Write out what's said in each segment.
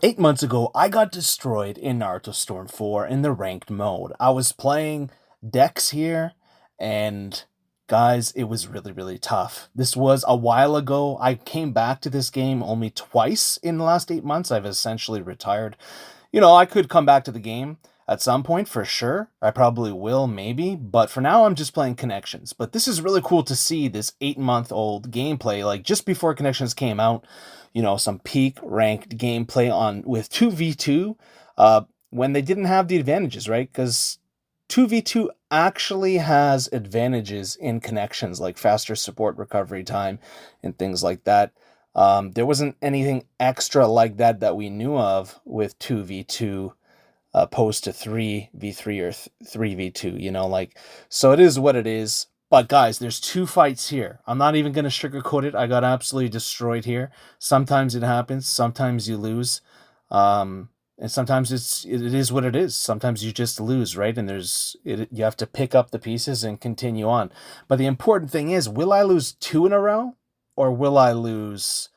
8 months ago, I got destroyed in Naruto Storm 4 in the ranked mode. I was playing Dex here, and guys, it was really, really tough. This was a while ago. I came back to this game only twice in the last 8 months. I've essentially retired. I could come back to the game at some point for sure. I probably will, maybe, but for now, I'm just playing Connections. But this is really cool to see this 8-month-old gameplay, like just before Connections came out. Some peak ranked gameplay on with 2v2 when they didn't have the advantages, right? Because 2v2 actually has advantages in Connections, like faster support recovery time and things like that. There wasn't anything extra like that we knew of with 2v2 opposed to 3v3 or 3v2, so it is what it is. But guys, there's two fights here. I'm not even going to sugarcoat it. I got absolutely destroyed here. Sometimes it happens, sometimes you lose. And sometimes it is what it is. Sometimes you just lose, right? And you have to pick up the pieces and continue on. But the important thing is, will I lose two in a row, or will I lose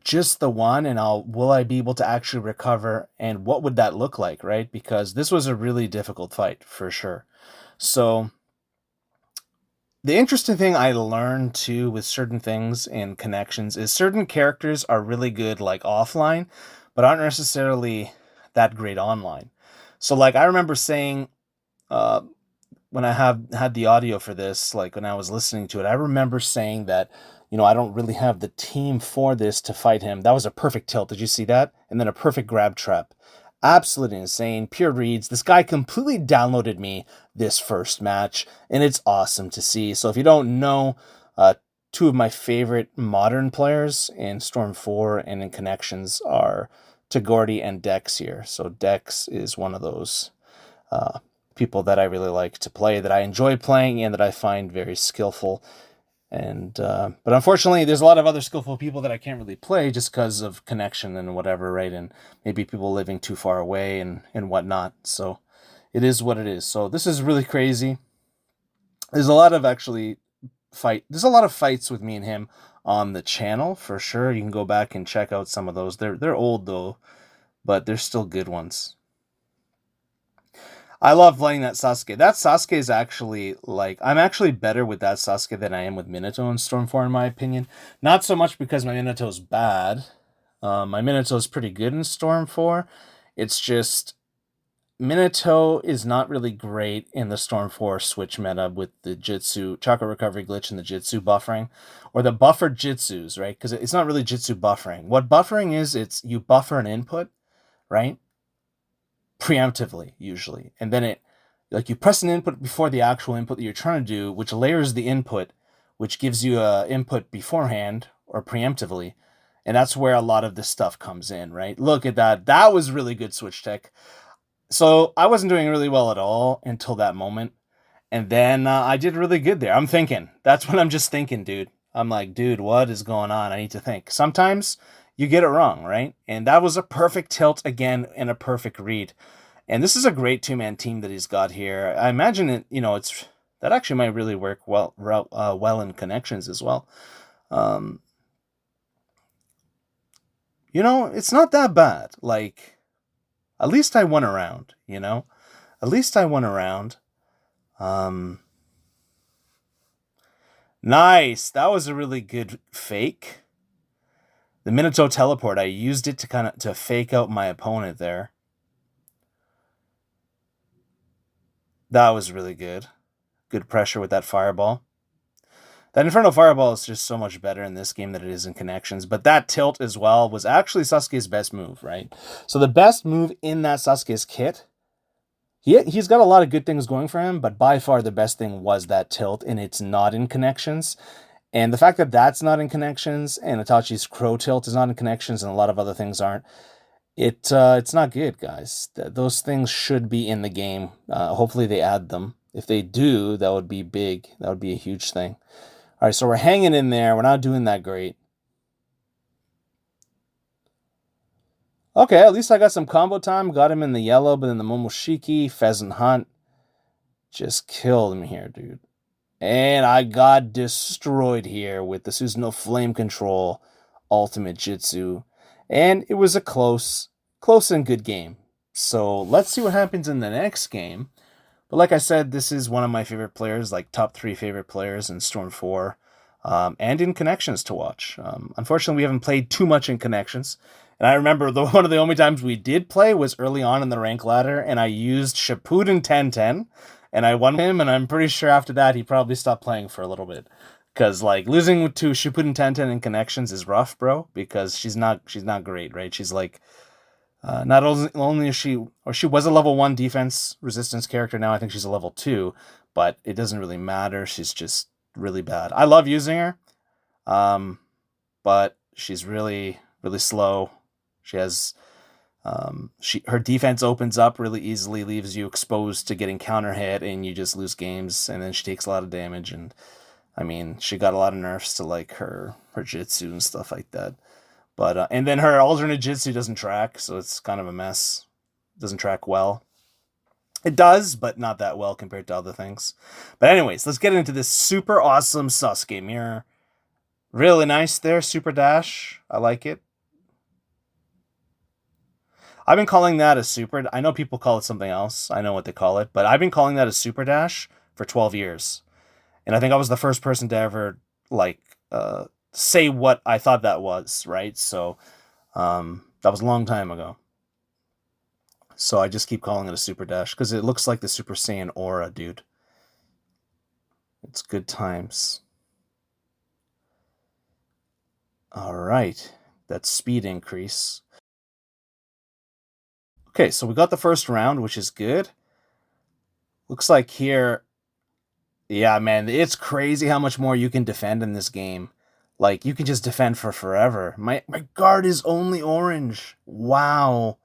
just the one, and will I be able to actually recover, and what would that look like, right? Because this was a really difficult fight for sure. So the interesting thing I learned too with certain things in Connections is certain characters are really good like offline, but aren't necessarily that great online. So like I remember saying when I had the audio for this, like when I was listening to it, I remember saying that, I don't really have the team for this to fight him. That was a perfect tilt. Did you see that? And then a perfect grab trap. Absolutely insane. Pure reads. This guy completely downloaded me this first match, and it's awesome to see. So if you don't know, two of my favorite modern players in Storm 4 and in Connections are Tagordi and Dex here. So Dex is one of those people that I really like to play, that I enjoy playing, and that I find very skillful. And but unfortunately, there's a lot of other skillful people that I can't really play just because of connection and whatever, right? And maybe people living too far away and whatnot. So it is what it is. So this is really crazy. There's a lot of There's a lot of fights with me and him on the channel for sure. You can go back and check out some of those. They're old though, but they're still good ones. I love playing that Sasuke. That Sasuke is actually, like, I'm actually better with that Sasuke than I am with Minato in Storm 4, in my opinion. Not so much because my Minato's bad. My Minato's pretty good in Storm 4. It's just, Minato is not really great in the Storm 4 switch meta with the Jitsu, Chakra Recovery glitch and the Jitsu buffering. Or the buffered Jitsus, right? Because it's not really Jitsu buffering. What buffering is, it's you buffer an input, right? Preemptively usually, and then you press an input before the actual input that you're trying to do, which layers the input, which gives you a input beforehand or preemptively, and that's where a lot of this stuff comes in, right? Look at that was really good switch tech. So I wasn't doing really well at all until that moment, and then I did really good there. I'm thinking, that's what I'm just thinking, dude. I'm like, dude, what is going on? I need to think. Sometimes you get it wrong, right? And that was a perfect tilt again and a perfect read. And this is a great two-man team that he's got here. I imagine it's that actually might really work well in Connections as well. It's not that bad. Like, at least I won a round, At least I won a round. Nice. That was a really good fake. The Minato teleport, I used it to fake out my opponent there. That was really good. Good pressure with that fireball. That Infernal Fireball is just so much better in this game than it is in Connections. But that tilt as well was actually Sasuke's best move, right? So the best move in that Sasuke's kit, he's got a lot of good things going for him, but by far the best thing was that tilt, and it's not in Connections. And the fact that that's not in Connections, and Itachi's Crow tilt is not in Connections, and a lot of other things aren't, it's not good, guys. Those things should be in the game. Hopefully they add them. If they do, that would be big. That would be a huge thing. All right, so we're hanging in there. We're not doing that great. Okay, at least I got some combo time. Got him in the yellow, but then the Momoshiki, Pheasant Hunt just killed him here, dude. And I got destroyed here with the Susanoo Flame Control Ultimate Jitsu. And it was a close and good game. So let's see what happens in the next game. But like I said, this is one of my favorite players, like top 3 favorite players in Storm 4, and in Connections to watch. Unfortunately, we haven't played too much in Connections. And I remember one of the only times we did play was early on in the rank ladder, and I used Shippuden 1010, and I won him, and I'm pretty sure after that he probably stopped playing for a little bit. Because like losing to Shippuden 1010 in Connections is rough, bro, because she's not great, right? She's like not only is she was a level 1 defense resistance character, now I think she's a level 2, but it doesn't really matter. She's just really bad. I love using her, but she's really, really slow. She has, her defense opens up really easily, leaves you exposed to getting counter hit, and you just lose games, and then she takes a lot of damage, and I mean, she got a lot of nerfs to like her Jitsu and stuff like that. But and then her alternate Jitsu doesn't track, so it's kind of a mess. It doesn't track well. It does, but not that well compared to other things. But anyways, let's get into this super awesome Sasuke mirror. Really nice there, super dash. I like it. I've been calling that a super. I know people call it something else. I know what they call it, but I've been calling that a super dash for 12 years. And I think I was the first person to ever like say what I thought that was, right? So that was a long time ago. So I just keep calling it a super dash because it looks like the Super Saiyan aura, dude. It's good times. All right, that's speed increase. Okay, so we got the first round, which is good. Looks like here, yeah, man, it's crazy how much more you can defend in this game. Like, you can just defend for forever. My guard is only orange. Wow.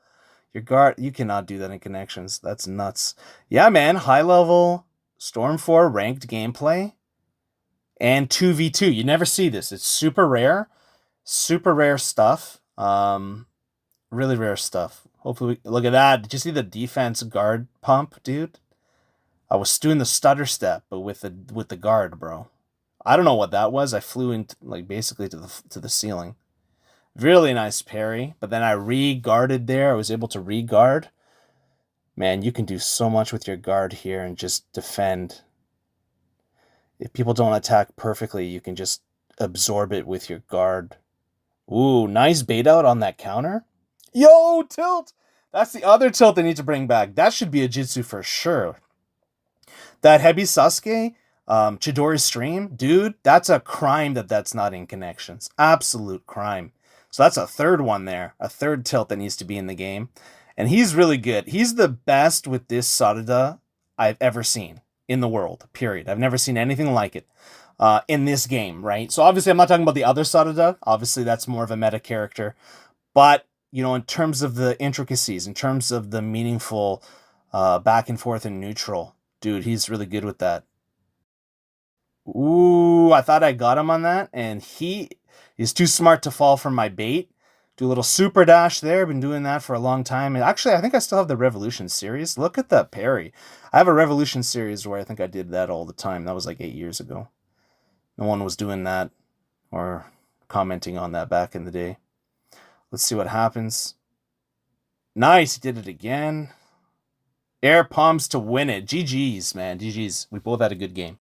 Your guard, you cannot do that in Connections. That's nuts. Yeah, man, high level Storm 4 ranked gameplay and 2v2. You never see this. It's super rare. Super rare stuff. Really rare stuff. Hopefully, look at that. Did you see the defense guard pump, dude? I was doing the stutter step, but with the guard, bro. I don't know what that was. I flew into like basically to the ceiling. Really nice parry, but then I re-guarded there. I was able to re-guard. Man, you can do so much with your guard here and just defend. If people don't attack perfectly, you can just absorb it with your guard. Ooh, nice bait out on that counter. Yo, tilt! That's the other tilt they need to bring back. That should be a Jitsu for sure. That Hebi Sasuke, Chidori's stream, dude, that's a crime that's not in Connections. Absolute crime. So that's a third one there, a third tilt that needs to be in the game. And he's really good. He's the best with this Sarada I've ever seen in the world, period. I've never seen anything like it in this game, right? So obviously I'm not talking about the other Sarada. Obviously that's more of a meta character. But, you know, in terms of the intricacies, in terms of the meaningful back and forth and neutral, dude, he's really good with that. Ooh, I thought I got him on that, and he is too smart to fall for my bait. Do a little super dash there. Been doing that for a long time. And actually, I think I still have the Revolution series. Look at that parry. I have a Revolution series where I think I did that all the time. That was like 8 years ago. No one was doing that or commenting on that back in the day. Let's see what happens. Nice, he did it again. Air pumps to win it. GG's, man. GG's. We both had a good game.